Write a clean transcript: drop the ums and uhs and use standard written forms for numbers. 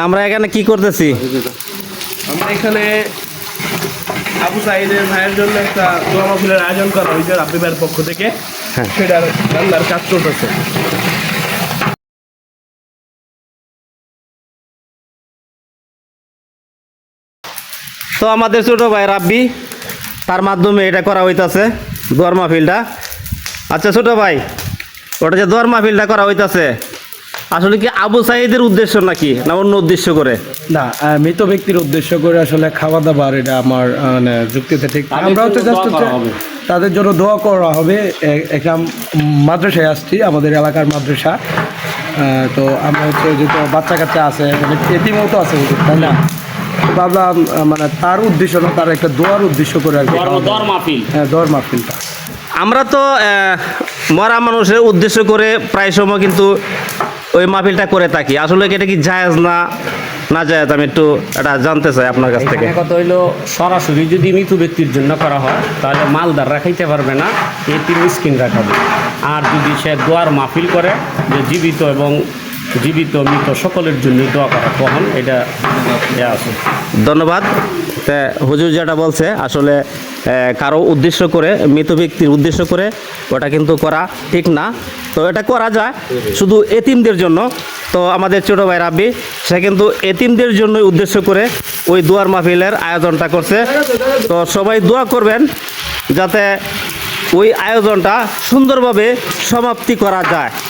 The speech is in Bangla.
আমরা এখানে কি করতেছি? আমরা এখানে আবু সাইদের ভাইয়ের জন্য একটা দোয়া মাহফিলের আয়োজন করা হয়েছে রাব্বি ভাইয়ের পক্ষ থেকে। হ্যাঁ। সেটার রান্নার কাজ চলতেছে। তো আমাদের ছোট ভাই রাব্বি, তার মাধ্যমে এটা করা হইতাছে দোয়ার মাহফিলটা। আচ্ছা ছোট ভাই, ওটা যে দোয়ার মাহফিলটা করা হইতাছে আসলে কি আবু সাইদের উদ্দেশ্য নাকি না অন্য উদ্দেশ্য করে? না, মৃত ব্যক্তির উদ্দেশ্য করে আসলে খাওয়া দাবার, এটা আমার মানে যুক্তিতে ঠিক না। আমরা হচ্ছে জাস্ট হচ্ছে তাদের জন্য দোয়া করা হবে। একটা মাদ্রাসায় আসছি, আমাদের এলাকার মাদ্রাসা। তো আমরা হচ্ছে যেহেতু বাচ্চা কাচ্চা আছে, মানে এতিমও তো আছে, তাই না? তো ভাবলাম মানে তার উদ্দেশ্য না, তার একটা দোয়ার উদ্দেশ্য করে আর কি। হ্যাঁ, দোয়ার মাহফিলটা। আমরা তো মরা মানুষের উদ্দেশ্য করে প্রায় সময় কিন্তু ওই মাহফিলটা করে থাকি। আসলে কি এটা কি জায়েজ না জায়েজ, আমি একটু এটা জানতে চাই আপনার কাছ থেকে। এখানে কথা হইলো, সরাসরি যদি মৃত ব্যক্তির জন্য করা হয় তাহলে মালদাররা খাইতে পারবে না, এটি মিসকিনরা খাবে। আর যদি সে দোয়ার মাহফিল করে যে জীবিত মৃত সকলের জন্য দোয়া করা, তখন এটা আছে। ধন্যবাদ। তা হুজুর যেটা বলছে আসলে কারো উদ্দেশ্য করে, মৃত ব্যক্তির উদ্দেশ্য করে ওটা কিন্তু করা ঠিক না। তো এটা করা যায় শুধু এতিমদের জন্য। তো আমাদের ছোটো ভাই রাব্বি, সে কিন্তু এতিমদের জন্যই উদ্দেশ্য করে ওই দোয়ার মাহফিলের আয়োজনটা করছে। তো সবাই দোয়া করবেন যাতে ওই আয়োজনটা সুন্দরভাবে সমাপ্তি করা যায়।